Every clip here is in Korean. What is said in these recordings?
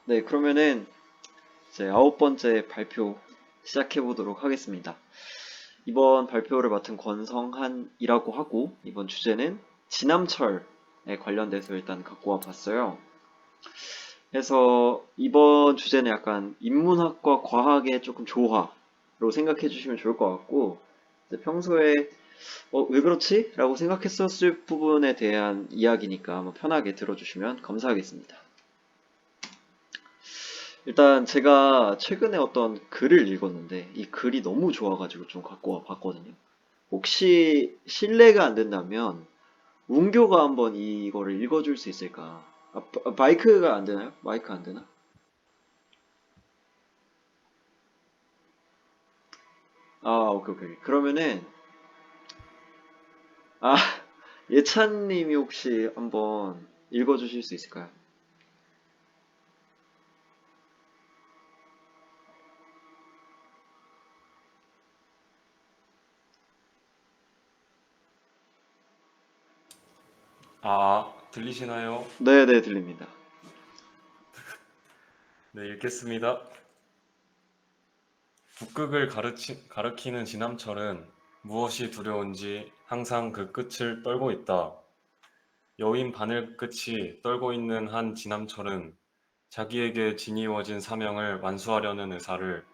네, 그러면은 이제 9번째 발표 시작해 보도록 하겠습니다. 이번 발표를 맡은 권성한이라고 하고, 이번 주제는 진암철에 관련돼서 일단 갖고 와 봤어요. 그래서 이번 주제는 약간 인문학과 과학의 조금 조화로 생각해 주시면 좋을 것 같고, 이제 평소에 왜 그렇지? 라고 생각했었을 부분에 대한 이야기니까 한번 편하게 들어주시면 감사하겠습니다. 일단 제가 최근에 어떤 글을 읽었는데 이 글이 너무 좋아가지고 좀 갖고 와 봤거든요. 혹시 실례가 안 된다면 문교가 한번 이거를 읽어줄 수 있을까? 마이크가 안 되나요? 마이크 안 되나? 오케이, 오케이. 그러면은, 아, 예찬님이 혹시 한번 읽어주실 수 있을까요? 들리시나요? 네네, 들립니다. 네, 읽겠습니다. 북극을 가리키는 진암철은 무엇이 두려운지 항상 그 끝을 떨고 있다. 여윈 바늘 끝이 떨고 있는 한 진암철은 자기에게 지니워진 사명을 완수하려는 의사를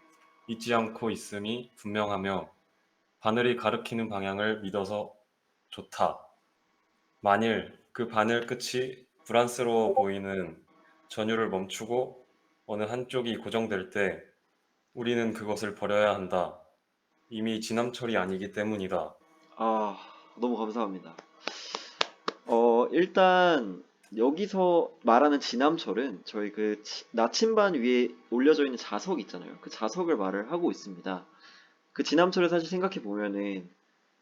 잊지 않고 있음이 분명하며 바늘이 가리키는 방향을 믿어서 좋다. 만일 그 바늘 끝이 불안스러워 보이는 전율을 멈추고 어느 한쪽이 고정될 때 우리는 그것을 버려야 한다. 이미 지남철이 아니기 때문이다. 아, 너무 감사합니다. 일단 여기서 말하는 진암철은 저희 그 나침반 위에 올려져 있는 자석 있잖아요. 그 자석을 말을 하고 있습니다. 그 진암철을 사실 생각해 보면은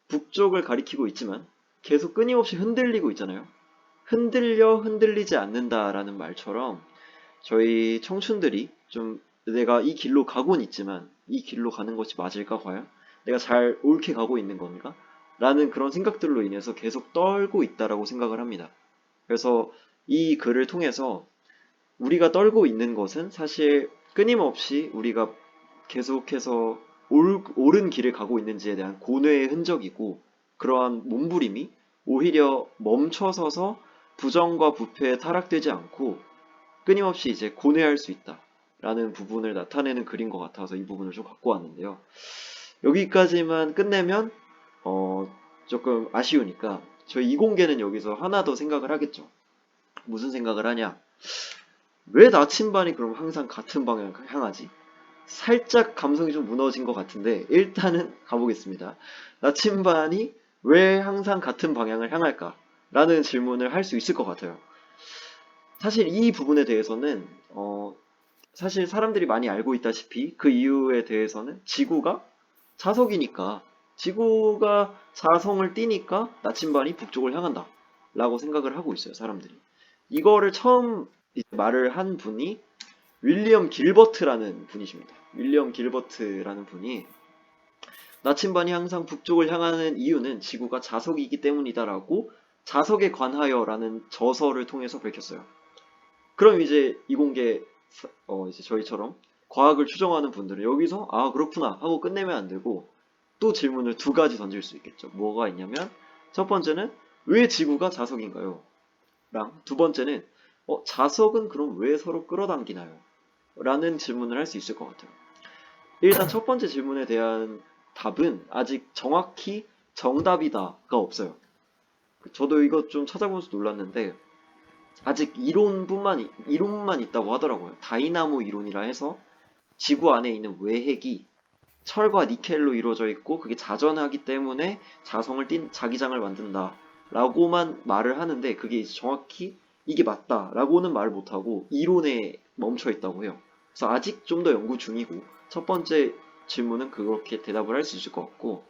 북쪽을 가리키고 있지만 계속 끊임없이 흔들리고 있잖아요. 흔들려 흔들리지 않는다라는 말처럼 저희 청춘들이 좀 내가 이 길로 가곤 있지만 이 길로 가는 것이 맞을까 과연? 내가 잘 옳게 가고 있는 건가? 라는 그런 생각들로 인해서 계속 떨고 있다라고 생각을 합니다. 그래서 이 글을 통해서 우리가 떨고 있는 것은 사실 끊임없이 우리가 계속해서 옳은 길을 가고 있는지에 대한 고뇌의 흔적이고 그러한 몸부림이 오히려 멈춰서서 부정과 부패에 타락되지 않고 끊임없이 이제 고뇌할 수 있다라는 부분을 나타내는 글인 것 같아서 이 부분을 좀 갖고 왔는데요. 여기까지만 끝내면 조금 아쉬우니까 저희 이공계는 여기서 하나 더 생각을 하겠죠. 무슨 생각을 하냐? 왜 나침반이 그럼 항상 같은 방향을 향하지? 살짝 감성이 좀 무너진 것 같은데 일단은 가보겠습니다. 나침반이 왜 항상 같은 방향을 향할까? 라는 질문을 할 수 있을 것 같아요. 사실 이 부분에 대해서는 사실 사람들이 많이 알고 있다시피 그 이유에 대해서는 지구가 자석이니까 지구가 자성을 띠니까 나침반이 북쪽을 향한다 라고 생각을 하고 있어요, 사람들이. 이거를 처음 이제 말을 한 분이 윌리엄 길버트라는 분이십니다. 윌리엄 길버트라는 분이 나침반이 항상 북쪽을 향하는 이유는 지구가 자석이기 때문이다라고 자석에 관하여라는 저서를 통해서 밝혔어요. 그럼 이제 이공계 이제 저희처럼 과학을 추정하는 분들은 여기서 그렇구나 하고 끝내면 안 되고 또 질문을 두 가지 던질 수 있겠죠. 뭐가 있냐면 첫 번째는 왜 지구가 자석인가요? 랑 두 번째는 자석은 그럼 왜 서로 끌어당기나요? 라는 질문을 할 수 있을 것 같아요. 일단 첫 번째 질문에 대한 답은 아직 정확히 정답이다가 없어요. 저도 이거 좀 찾아보면서 놀랐는데 아직 이론만 있다고 하더라고요. 다이나모 이론이라 해서 지구 안에 있는 외핵이 철과 니켈로 이루어져 있고 그게 자전하기 때문에 자성을 띤 자기장을 만든다. 라고만 말을 하는데 그게 이제 정확히 이게 맞다. 라고는 말을 못하고 이론에 멈춰 있다고 해요. 그래서 아직 좀 더 연구 중이고 첫 번째 질문은 그렇게 대답을 할 수 있을 것 같고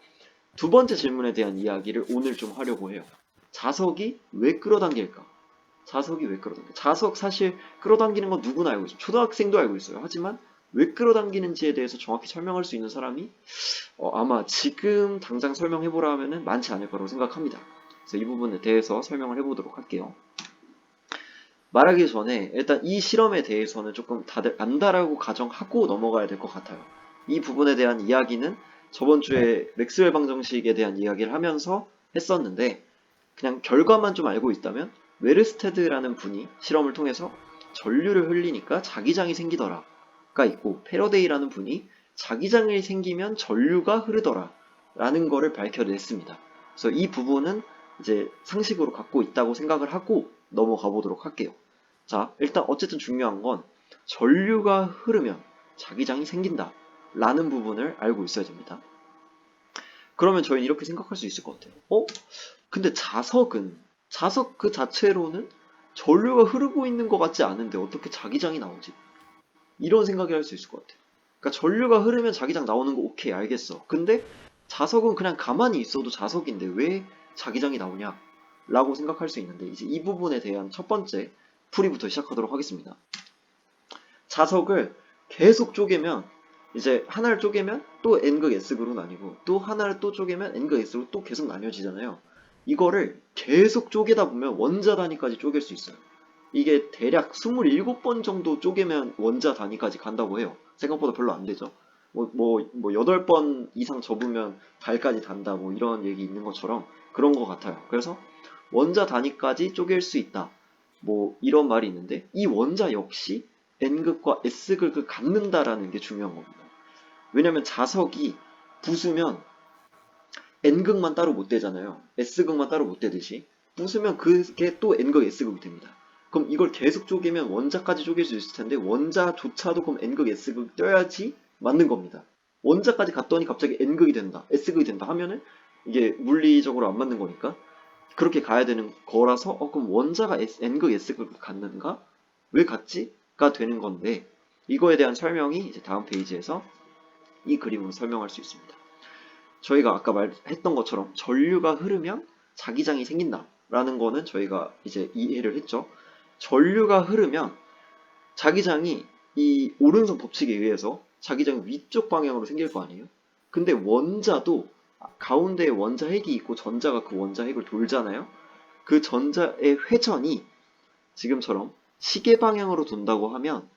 두 번째 질문에 대한 이야기를 오늘 좀 하려고 해요. 자석이 왜 끌어당길까? 자석이 왜 끌어당겨? 자석 사실 끌어당기는 건 누구나 알고 있어요. 초등학생도 알고 있어요. 하지만 왜 끌어당기는지에 대해서 정확히 설명할 수 있는 사람이 아마 지금 당장 설명해보라 하면은 많지 않을 거라고 생각합니다. 그래서 이 부분에 대해서 설명을 해보도록 할게요. 말하기 전에 일단 이 실험에 대해서는 조금 다들 안다라고 가정하고 넘어가야 될 것 같아요. 이 부분에 대한 이야기는 저번 주에 맥스웰 방정식에 대한 이야기를 하면서 했었는데 그냥 결과만 좀 알고 있다면 웨르스테드라는 분이 실험을 통해서 전류를 흘리니까 자기장이 생기더라가 있고 패러데이라는 분이 자기장이 생기면 전류가 흐르더라 라는 거를 밝혀냈습니다. 그래서 이 부분은 이제 상식으로 갖고 있다고 생각을 하고 넘어가 보도록 할게요. 자, 일단 어쨌든 중요한 건 전류가 흐르면 자기장이 생긴다 라는 부분을 알고 있어야 됩니다. 그러면 저희는 이렇게 생각할 수 있을 것 같아요. 근데 자석 그 자체로는 전류가 흐르고 있는 것 같지 않은데 어떻게 자기장이 나오지? 이런 생각을 할 수 있을 것 같아요. 그러니까 전류가 흐르면 자기장 나오는 거 오케이 알겠어. 근데 자석은 그냥 가만히 있어도 자석인데 왜 자기장이 나오냐? 라고 생각할 수 있는데 이제 이 부분에 대한 첫 번째 풀이부터 시작하도록 하겠습니다. 자석을 계속 쪼개면 이제 하나를 쪼개면 또 n극 s극으로 나뉘고 또 하나를 또 쪼개면 n극 s로 또 계속 나뉘어지잖아요. 이거를 계속 쪼개다 보면 원자 단위까지 쪼갤 수 있어요. 이게 대략 27번 정도 쪼개면 원자 단위까지 간다고 해요. 생각보다 별로 안 되죠. 8번 이상 접으면 달까지 단다 뭐 이런 얘기 있는 것처럼 그런 것 같아요. 그래서 원자 단위까지 쪼갤 수 있다. 뭐 이런 말이 있는데 이 원자 역시 N극과 S극을 갖는다라는 게 중요한 겁니다. 왜냐면 자석이 부수면 N극만 따로 못 되잖아요. S극만 따로 못 되듯이 부수면 그게 또 N극, S극이 됩니다. 그럼 이걸 계속 쪼개면 원자까지 쪼갤 수 있을 텐데 원자조차도 그럼 N극, S극 떼야지 맞는 겁니다. 원자까지 갔더니 갑자기 N극이 된다, S극이 된다 하면은 이게 물리적으로 안 맞는 거니까 그렇게 가야 되는 거라서 그럼 원자가 N극, S극을 갖는가? 왜 같지?가 되는 건데 이거에 대한 설명이 이제 다음 페이지에서 이 그림으로 설명할 수 있습니다. 저희가 아까 말했던 것처럼 전류가 흐르면 자기장이 생긴다 라는 거는 저희가 이제 이해를 했죠. 전류가 흐르면 자기장이 이 오른손 법칙에 의해서 자기장이 위쪽 방향으로 생길 거 아니에요? 근데 원자도 가운데에 원자핵이 있고 전자가 그 원자핵을 돌잖아요? 그 전자의 회전이 지금처럼 시계 방향으로 돈다고 하면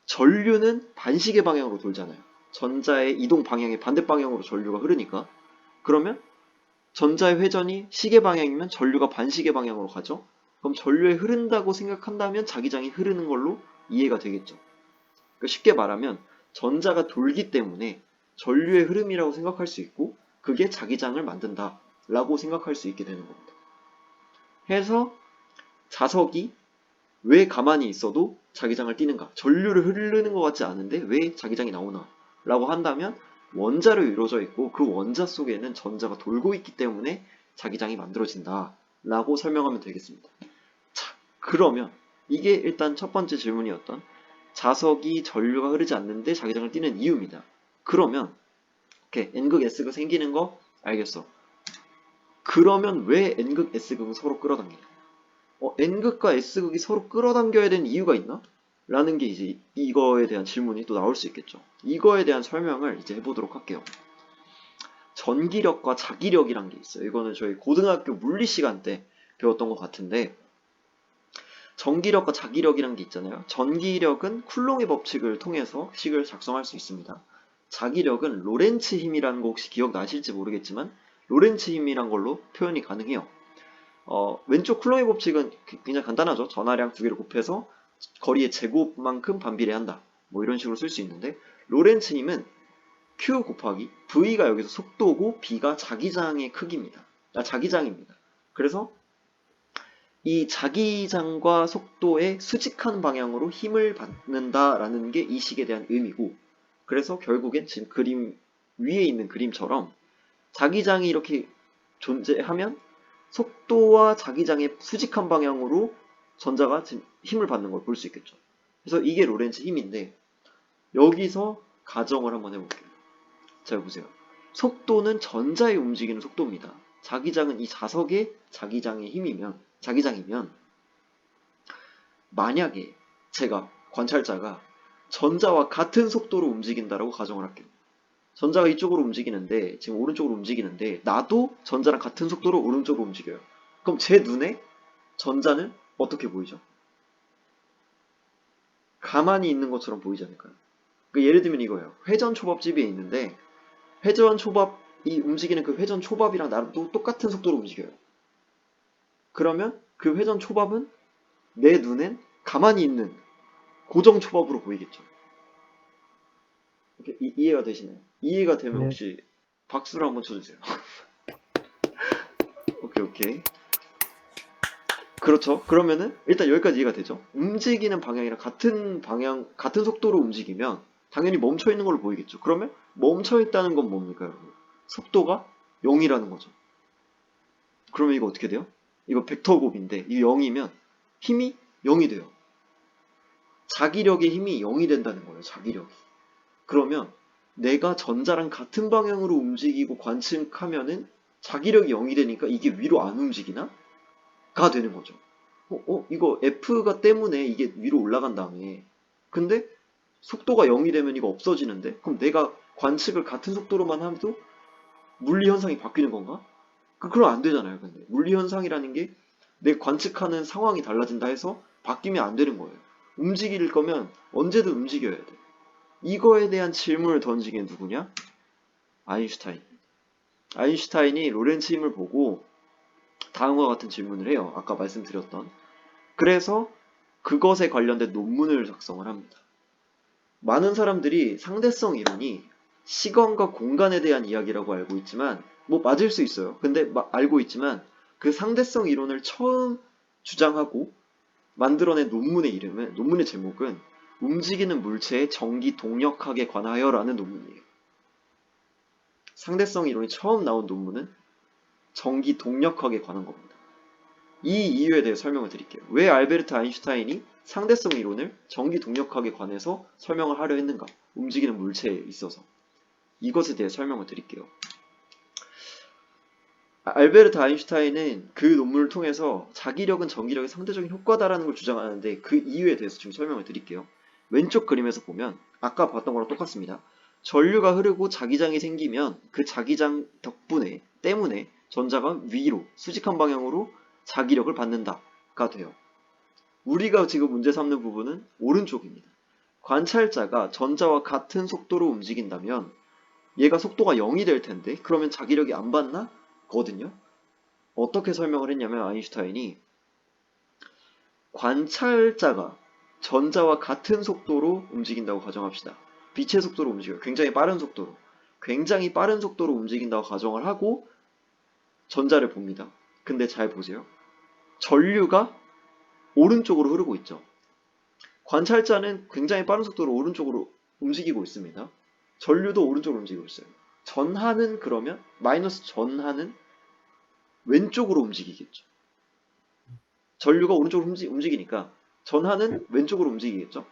전류는 반시계 방향으로 돌잖아요. 전자의 이동 방향의 반대 방향으로 전류가 흐르니까. 그러면 전자의 회전이 시계 방향이면 전류가 반시계 방향으로 가죠. 그럼 전류에 흐른다고 생각한다면 자기장이 흐르는 걸로 이해가 되겠죠. 그러니까 쉽게 말하면 전자가 돌기 때문에 전류의 흐름이라고 생각할 수 있고 그게 자기장을 만든다 라고 생각할 수 있게 되는 겁니다. 해서 자석이 왜 가만히 있어도 자기장을 띠는가? 전류를 흐르는 것 같지 않은데 왜 자기장이 나오나? 라고 한다면 원자로 이루어져 있고 그 원자 속에는 전자가 돌고 있기 때문에 자기장이 만들어진다 라고 설명하면 되겠습니다. 자, 그러면 이게 일단 첫 번째 질문이었던 자석이 전류가 흐르지 않는데 자기장을 띠는 이유입니다. 그러면 오케이, N극, S극 생기는 거 알겠어. 그러면 왜 N극, S극은 서로 끌어당기냐? N극과 S극이 서로 끌어당겨야 되는 이유가 있나? 라는 게 이제 이거에 대한 질문이 또 나올 수 있겠죠. 이거에 대한 설명을 이제 해보도록 할게요. 전기력과 자기력이란 게 있어요. 이거는 저희 고등학교 물리 시간 때 배웠던 것 같은데 전기력과 자기력이란 게 있잖아요. 전기력은 쿨롱의 법칙을 통해서 식을 작성할 수 있습니다. 자기력은 로렌츠 힘이라는 거 혹시 기억나실지 모르겠지만 로렌츠 힘이란 걸로 표현이 가능해요. 왼쪽 쿨롱의 법칙은 굉장히 간단하죠. 전하량 두 개를 곱해서 거리의 제곱만큼 반비례한다. 뭐 이런 식으로 쓸 수 있는데 로렌츠 힘은 Q 곱하기 V가 여기서 속도고 B가 자기장의 크기입니다. 자기장입니다. 그래서 이 자기장과 속도의 수직한 방향으로 힘을 받는다라는 게 이 식에 대한 의미고 그래서 결국엔 지금 그림 위에 있는 그림처럼 자기장이 이렇게 존재하면 속도와 자기장의 수직한 방향으로 전자가 지금 힘을 받는 걸 볼 수 있겠죠. 그래서 이게 로렌츠 힘인데 여기서 가정을 한번 해볼게요. 자, 보세요. 속도는 전자의 움직이는 속도입니다. 자기장은 이 자석의 자기장의 힘이면 자기장이면 만약에 제가 관찰자가 전자와 같은 속도로 움직인다라고 가정을 할게요. 전자가 이쪽으로 움직이는데 지금 오른쪽으로 움직이는데 나도 전자랑 같은 속도로 오른쪽으로 움직여요. 그럼 제 눈에 전자는 어떻게 보이죠? 가만히 있는 것처럼 보이지 않을까요? 그 예를 들면 이거예요. 회전 초밥집이 있는데 회전 초밥이 움직이는 그 회전 초밥이랑 나랑 또 똑같은 속도로 움직여요. 그러면 그 회전 초밥은 내 눈엔 가만히 있는 고정 초밥으로 보이겠죠. 이렇게 이해가 되시나요? 이해가 되면 네. 혹시 박수를 한번 쳐주세요. 오케이, 오케이. 그렇죠. 그러면은 일단 여기까지 이해가 되죠. 움직이는 방향이랑 같은 방향, 같은 속도로 움직이면 당연히 멈춰 있는 걸로 보이겠죠. 그러면 멈춰 있다는 건 뭡니까, 여러분? 속도가 0이라는 거죠. 그러면 이거 어떻게 돼요? 이거 벡터 곱인데 이 0이면 힘이 0이 돼요. 자기력의 힘이 0이 된다는 거예요. 자기력이. 그러면 내가 전자랑 같은 방향으로 움직이고 관측하면은 자기력이 0이 되니까 이게 위로 안 움직이나? 가 되는 거죠. 이거 F가 때문에 이게 위로 올라간 다음에 근데 속도가 0이 되면 이거 없어지는데? 그럼 내가 관측을 같은 속도로만 해도 물리 현상이 바뀌는 건가? 그럼 안 되잖아요. 근데 물리 현상이라는 게 내 관측하는 상황이 달라진다 해서 바뀌면 안 되는 거예요. 움직일 거면 언제든 움직여야 돼. 이거에 대한 질문을 던진 게 누구냐? 아인슈타인. 아인슈타인이 로렌츠 힘을 보고 다음과 같은 질문을 해요. 아까 말씀드렸던. 그래서 그것에 관련된 논문을 작성을 합니다. 많은 사람들이 상대성 이론이 시간과 공간에 대한 이야기라고 알고 있지만 뭐 맞을 수 있어요. 근데 알고 있지만 그 상대성 이론을 처음 주장하고 만들어낸 논문의 제목은 움직이는 물체의 전기 동력학에 관하여라는 논문이에요. 상대성 이론이 처음 나온 논문은 전기 동력학에 관한 겁니다. 이 이유에 대해 설명을 드릴게요. 왜 알베르트 아인슈타인이 상대성 이론을 전기 동력학에 관해서 설명을 하려 했는가? 움직이는 물체에 있어서. 이것에 대해 설명을 드릴게요. 알베르트 아인슈타인은 그 논문을 통해서 자기력은 전기력의 상대적인 효과다라는 걸 주장하는데 그 이유에 대해서 지금 설명을 드릴게요. 왼쪽 그림에서 보면 아까 봤던 거랑 똑같습니다. 전류가 흐르고 자기장이 생기면 그 자기장 때문에 전자가 위로 수직한 방향으로 자기력을 받는다가 돼요. 우리가 지금 문제 삼는 부분은 오른쪽입니다. 관찰자가 전자와 같은 속도로 움직인다면 얘가 속도가 0이 될 텐데 그러면 자기력이 안 받나? 거든요. 어떻게 설명을 했냐면 아인슈타인이 관찰자가 전자와 같은 속도로 움직인다고 가정합시다. 빛의 속도로 움직여요. 굉장히 빠른 속도로. 굉장히 빠른 속도로 움직인다고 가정을 하고 전자를 봅니다. 근데 잘 보세요. 전류가 오른쪽으로 흐르고 있죠. 관찰자는 굉장히 빠른 속도로 오른쪽으로 움직이고 있습니다. 전류도 오른쪽으로 움직이고 있어요. 전하는 그러면 마이너스 전하는 왼쪽으로 움직이겠죠. 전류가 오른쪽으로 움직이니까 전하는 왼쪽으로 움직이겠죠.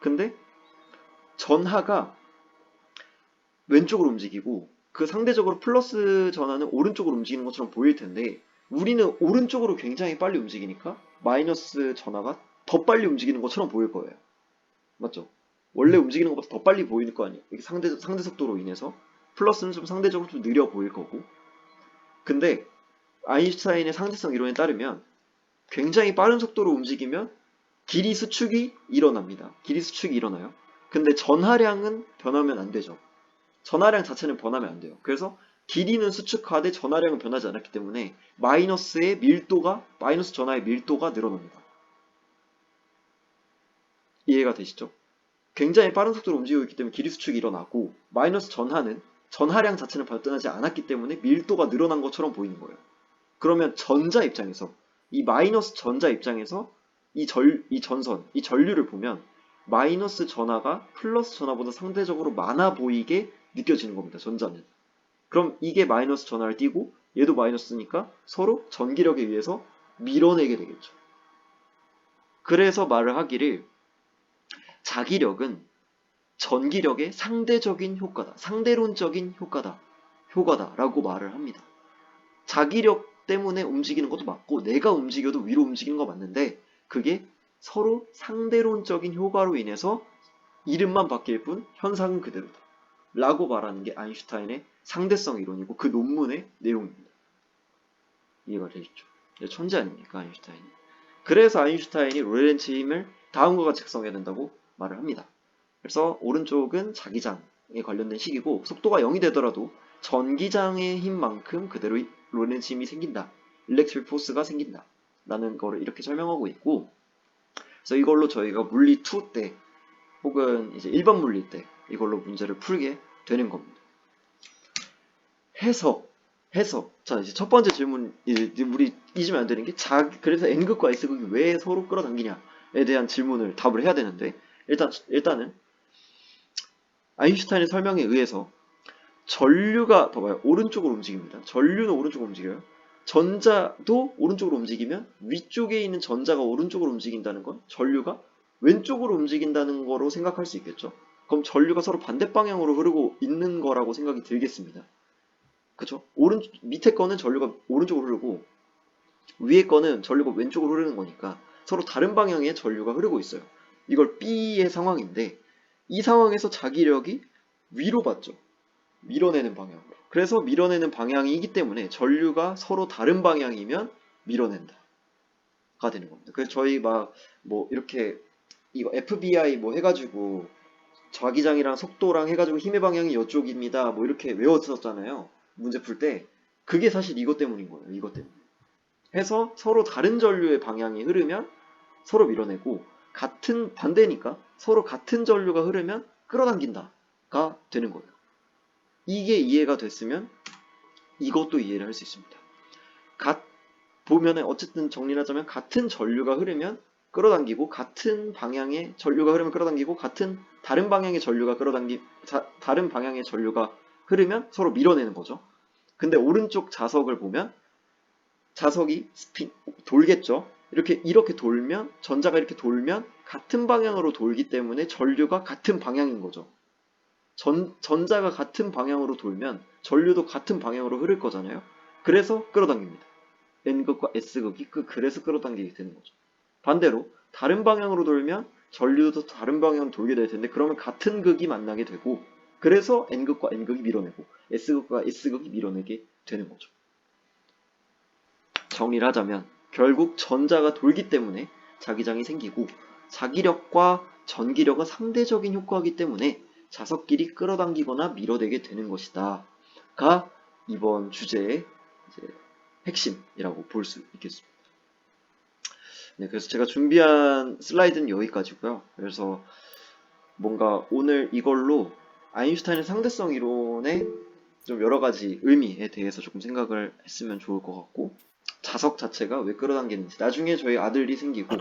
근데 전하가 왼쪽으로 움직이고 그 상대적으로 플러스 전하는 오른쪽으로 움직이는 것처럼 보일 텐데 우리는 오른쪽으로 굉장히 빨리 움직이니까 마이너스 전하가 더 빨리 움직이는 것처럼 보일 거예요. 맞죠? 원래 움직이는 것보다 더 빨리 보이는 거 아니에요? 이게 상대 속도로 인해서 플러스는 좀 상대적으로 좀 느려 보일 거고 근데 아인슈타인의 상대성 이론에 따르면 굉장히 빠른 속도로 움직이면 길이 수축이 일어납니다. 길이 수축이 일어나요. 근데 전하량은 변하면 안 되죠. 전하량 자체는 변하면 안 돼요. 그래서 길이는 수축하되 전하량은 변하지 않았기 때문에 마이너스 전하의 밀도가 늘어납니다. 이해가 되시죠? 굉장히 빠른 속도로 움직이고 있기 때문에 길이 수축이 일어나고 마이너스 전하는 전하량 자체는 발전하지 않았기 때문에 밀도가 늘어난 것처럼 보이는 거예요. 그러면 전자 입장에서 이 마이너스 전자 입장에서 이 전류를 보면 마이너스 전하가 플러스 전하보다 상대적으로 많아 보이게 느껴지는 겁니다. 전자는. 그럼 이게 마이너스 전하를 띄고 얘도 마이너스니까 서로 전기력에 의해서 밀어내게 되겠죠. 그래서 말을 하기를 자기력은 전기력의 상대적인 효과다. 상대론적인 효과다라고 말을 합니다. 자기력 때문에 움직이는 것도 맞고 내가 움직여도 위로 움직이는 거 맞는데 그게 서로 상대론적인 효과로 인해서 이름만 바뀔 뿐 현상은 그대로다. 라고 말하는 게 아인슈타인의 상대성 이론이고 그 논문의 내용입니다. 이해가 되시죠? 천재 아닙니까 아인슈타인이. 그래서 아인슈타인이 로렌츠 힘을 다음과 같이 작성해야 된다고 말을 합니다. 그래서 오른쪽은 자기장에 관련된 식이고 속도가 0이 되더라도 전기장의 힘만큼 그대로 로렌츠 힘이 생긴다. 일렉트릭 포스가 생긴다. 라는 거를 이렇게 설명하고 있고 그래서 이걸로 저희가 물리 2 때 혹은 이제 일반 물리 때 이걸로 문제를 풀게 되는 겁니다. 해석. 자, 이제 첫 번째 질문, 이제 우리 잊으면 안 되는 게, 그래서 N극과 S극이 왜 서로 끌어당기냐에 대한 질문을 답을 해야 되는데, 일단은, 아인슈타인의 설명에 의해서, 봐봐요. 오른쪽으로 움직입니다. 전류는 오른쪽으로 움직여요. 전자도 오른쪽으로 움직이면, 위쪽에 있는 전자가 오른쪽으로 움직인다는 건, 전류가 왼쪽으로 움직인다는 거로 생각할 수 있겠죠? 그럼 전류가 서로 반대 방향으로 흐르고 있는 거라고 생각이 들겠습니다. 그쵸? 밑에 거는 전류가 오른쪽으로 흐르고 위에 거는 전류가 왼쪽으로 흐르는 거니까 서로 다른 방향의 전류가 흐르고 있어요. 이걸 B의 상황인데 이 상황에서 자기력이 위로 받죠. 밀어내는 방향으로. 그래서 밀어내는 방향이기 때문에 전류가 서로 다른 방향이면 밀어낸다가 되는 겁니다. 그래서 저희 뭐 이렇게 이거 FBI 뭐 해가지고 자기장이랑 속도랑 해가지고 힘의 방향이 이쪽입니다. 뭐 이렇게 외웠었잖아요. 문제 풀 때. 그게 사실 이것 때문인 거예요. 이것 때문에. 해서 서로 다른 전류의 방향이 흐르면 서로 밀어내고 반대니까 서로 같은 전류가 흐르면 끌어당긴다가 되는 거예요. 이게 이해가 됐으면 이것도 이해를 할 수 있습니다. 보면은 어쨌든 정리를 하자면 같은 전류가 흐르면 끌어당기고 같은 방향의 전류가 흐르면 끌어당기고 다른 방향의 전류가 다른 방향의 전류가 흐르면 서로 밀어내는 거죠. 근데 오른쪽 자석을 보면 자석이 돌겠죠. 이렇게 돌면 전자가 이렇게 돌면 같은 방향으로 돌기 때문에 전류가 같은 방향인 거죠. 전자가 같은 방향으로 돌면 전류도 같은 방향으로 흐를 거잖아요. 그래서 끌어당깁니다. N극과 S극이 그래서 끌어당기게 되는 거죠. 반대로 다른 방향으로 돌면 전류도 다른 방향으로 돌게 될 텐데 그러면 같은 극이 만나게 되고 그래서 N극과 N극이 밀어내고 S극과 S극이 밀어내게 되는 거죠. 정리를 하자면 결국 전자가 돌기 때문에 자기장이 생기고 자기력과 전기력은 상대적인 효과이기 때문에 자석끼리 끌어당기거나 밀어내게 되는 것이다. 가 이번 주제의 핵심이라고 볼 수 있겠습니다. 네, 그래서 제가 준비한 슬라이드는 여기까지고요. 그래서 뭔가 오늘 이걸로 아인슈타인의 상대성 이론의 좀 여러 가지 의미에 대해서 조금 생각을 했으면 좋을 것 같고 자석 자체가 왜 끌어당기는지 나중에 저희 아들이 생기고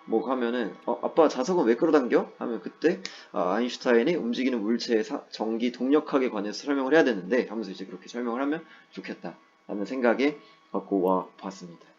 뭐 하면은 아빠 자석은 왜 끌어당겨? 하면 그때 아인슈타인의 움직이는 물체의 전기 동력학에 관해서 설명을 해야 되는데 하면서 이제 그렇게 설명을 하면 좋겠다 라는 생각에 갖고 와 봤습니다.